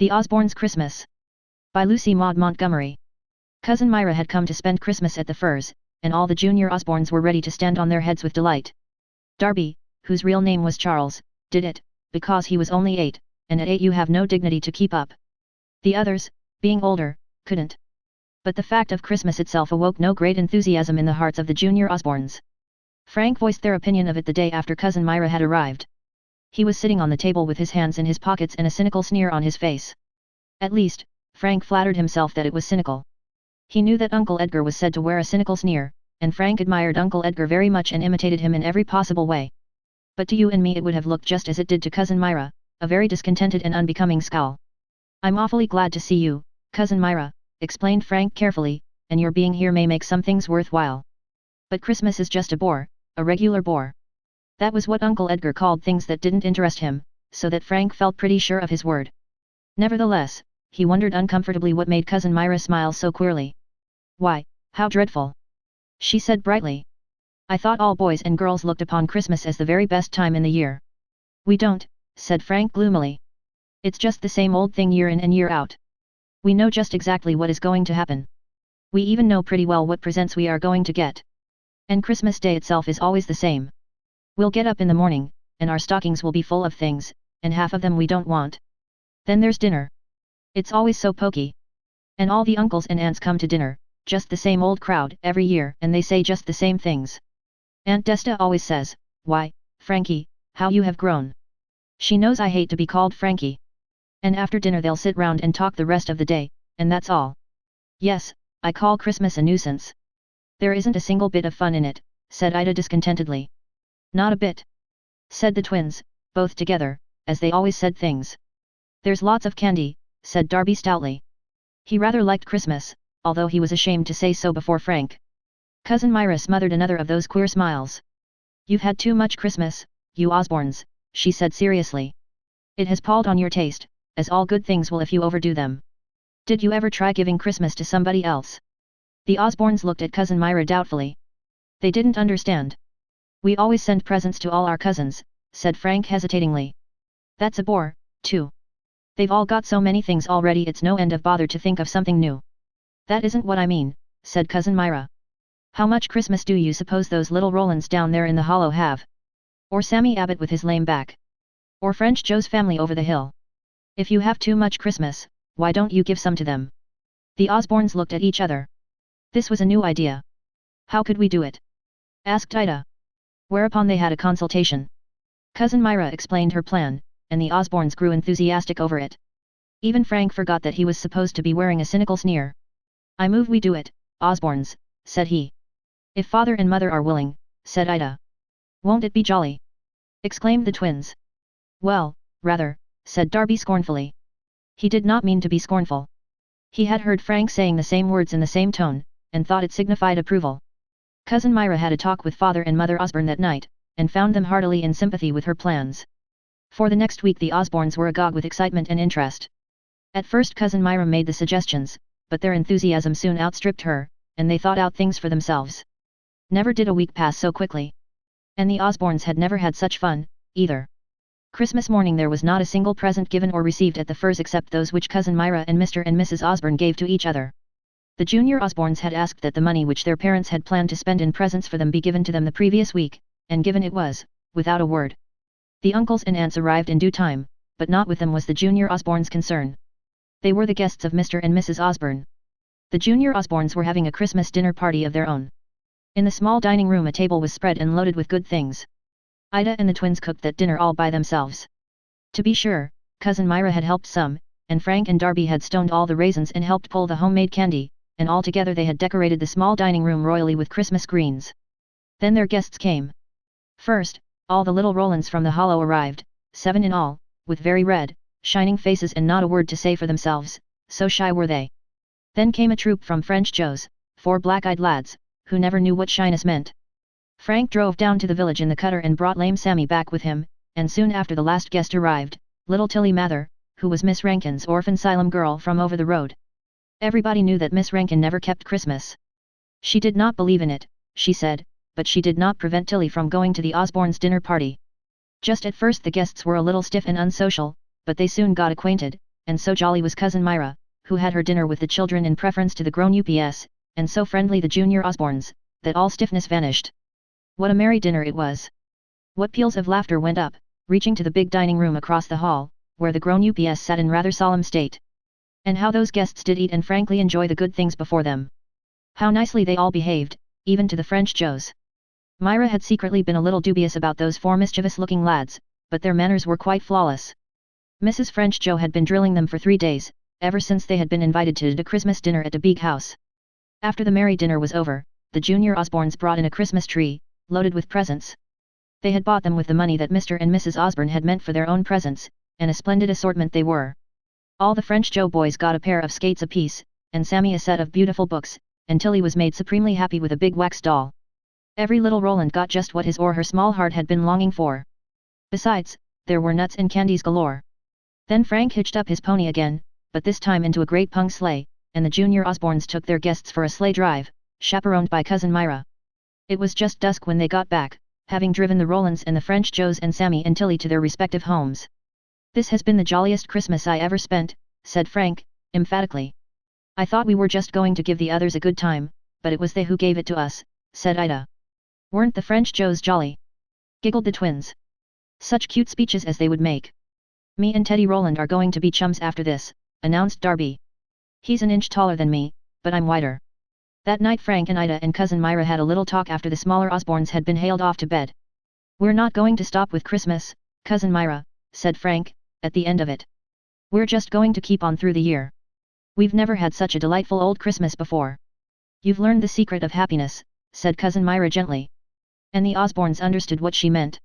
The Osbornes' Christmas. By Lucy Maud Montgomery. Cousin Myra had come to spend Christmas at the Firs, and all the junior Osbornes were ready to stand on their heads with delight. Darby, whose real name was Charles, did it, because he was only 8, and at 8 you have no dignity to keep up. The others, being older, couldn't. But the fact of Christmas itself awoke no great enthusiasm in the hearts of the junior Osbornes. Frank voiced their opinion of it the day after Cousin Myra had arrived. He was sitting on the table with his hands in his pockets and a cynical sneer on his face. At least, Frank flattered himself that it was cynical. He knew that Uncle Edgar was said to wear a cynical sneer, and Frank admired Uncle Edgar very much and imitated him in every possible way. But to you and me it would have looked just as it did to Cousin Myra, a very discontented and unbecoming scowl. "I'm awfully glad to see you, Cousin Myra," explained Frank carefully, "and your being here may make some things worthwhile. But Christmas is just a bore, a regular bore." That was what Uncle Edgar called things that didn't interest him, so that Frank felt pretty sure of his word. Nevertheless, he wondered uncomfortably what made Cousin Myra smile so queerly. "Why, how dreadful!" she said brightly. "I thought all boys and girls looked upon Christmas as the very best time in the year." "We don't," said Frank gloomily. "It's just the same old thing year in and year out. We know just exactly what is going to happen. We even know pretty well what presents we are going to get. And Christmas Day itself is always the same. We'll get up in the morning, and our stockings will be full of things, and half of them we don't want. Then there's dinner. It's always so pokey. And all the uncles and aunts come to dinner, just the same old crowd every year, and they say just the same things. Aunt Desta always says, 'Why, Frankie, how you have grown.' She knows I hate to be called Frankie. And after dinner they'll sit round and talk the rest of the day, and that's all. Yes, I call Christmas a nuisance." "There isn't a single bit of fun in it," said Ida discontentedly. "Not a bit," said the twins, both together, as they always said things. "There's lots of candy," said Darby stoutly. He rather liked Christmas, although he was ashamed to say so before Frank. Cousin Myra smothered another of those queer smiles. "You've had too much Christmas, you Osbornes," she said seriously. "It has palled on your taste, as all good things will if you overdo them. Did you ever try giving Christmas to somebody else?" The Osbornes looked at Cousin Myra doubtfully. They didn't understand. "We always send presents to all our cousins," said Frank hesitatingly. "That's a bore, too. They've all got so many things already it's no end of bother to think of something new." "That isn't what I mean," said Cousin Myra. "How much Christmas do you suppose those little Rolands down there in the hollow have? Or Sammy Abbott with his lame back? Or French Joe's family over the hill? If you have too much Christmas, why don't you give some to them?" The Osbornes looked at each other. This was a new idea. "How could we do it?" asked Ida. Whereupon they had a consultation. Cousin Myra explained her plan, and the Osbornes grew enthusiastic over it. Even Frank forgot that he was supposed to be wearing a cynical sneer. "I move we do it, Osbornes," said he. "If Father and Mother are willing," said Ida. "Won't it be jolly?" exclaimed the twins. "Well, rather," said Darby scornfully. He did not mean to be scornful. He had heard Frank saying the same words in the same tone, and thought it signified approval. Cousin Myra had a talk with Father and Mother Osborne that night, and found them heartily in sympathy with her plans. For the next week the Osbornes were agog with excitement and interest. At first Cousin Myra made the suggestions, but their enthusiasm soon outstripped her, and they thought out things for themselves. Never did a week pass so quickly. And the Osbornes had never had such fun, either. Christmas morning there was not a single present given or received at the Firs except those which Cousin Myra and Mr. and Mrs. Osborne gave to each other. The junior Osbornes had asked that the money which their parents had planned to spend in presents for them be given to them the previous week, and given it was, without a word. The uncles and aunts arrived in due time, but not with them was the junior Osbornes' concern. They were the guests of Mr. and Mrs. Osborne. The junior Osbornes were having a Christmas dinner party of their own. In the small dining room a table was spread and loaded with good things. Ida and the twins cooked that dinner all by themselves. To be sure, Cousin Myra had helped some, and Frank and Darby had stoned all the raisins and helped pull the homemade candy, and all together they had decorated the small dining room royally with Christmas greens. Then their guests came. First, all the little Rolands from the hollow arrived, 7 in all, with very red, shining faces and not a word to say for themselves, so shy were they. Then came a troop from French Joe's, 4 black-eyed lads, who never knew what shyness meant. Frank drove down to the village in the cutter and brought lame Sammy back with him, and soon after the last guest arrived, little Tilly Mather, who was Miss Rankin's orphan asylum girl from over the road. Everybody knew that Miss Rankin never kept Christmas. She did not believe in it, she said, but she did not prevent Tilly from going to the Osbornes' dinner party. Just at first the guests were a little stiff and unsocial, but they soon got acquainted, and so jolly was Cousin Myra, who had her dinner with the children in preference to the grown-ups, and so friendly the junior Osbornes, that all stiffness vanished. What a merry dinner it was! What peals of laughter went up, reaching to the big dining room across the hall, where the grown-ups sat in rather solemn state. And how those guests did eat and frankly enjoy the good things before them. How nicely they all behaved, even to the French Joes. Myra had secretly been a little dubious about those four mischievous-looking lads, but their manners were quite flawless. Mrs. French Joe had been drilling them for 3 days, ever since they had been invited to the Christmas dinner at the big house. After the merry dinner was over, the junior Osbornes brought in a Christmas tree, loaded with presents. They had bought them with the money that Mr. and Mrs. Osborne had meant for their own presents, and a splendid assortment they were. All the French Joe boys got a pair of skates apiece, and Sammy a set of beautiful books, and Tilly was made supremely happy with a big wax doll. Every little Roland got just what his or her small heart had been longing for. Besides, there were nuts and candies galore. Then Frank hitched up his pony again, but this time into a great pung sleigh, and the junior Osbornes took their guests for a sleigh drive, chaperoned by Cousin Myra. It was just dusk when they got back, having driven the Rolands and the French Joes and Sammy and Tilly to their respective homes. "This has been the jolliest Christmas I ever spent," said Frank, emphatically. "I thought we were just going to give the others a good time, but it was they who gave it to us," said Ida. "Weren't the French Joes jolly?" giggled the twins. "Such cute speeches as they would make." "Me and Teddy Roland are going to be chums after this," announced Darby. "He's an inch taller than me, but I'm wider." That night Frank and Ida and Cousin Myra had a little talk after the smaller Osbornes had been hailed off to bed. "We're not going to stop with Christmas, Cousin Myra," said Frank, at the end of it. "We're just going to keep on through the year. We've never had such a delightful old Christmas before." "You've learned the secret of happiness," said Cousin Myra gently. And the Osbornes understood what she meant.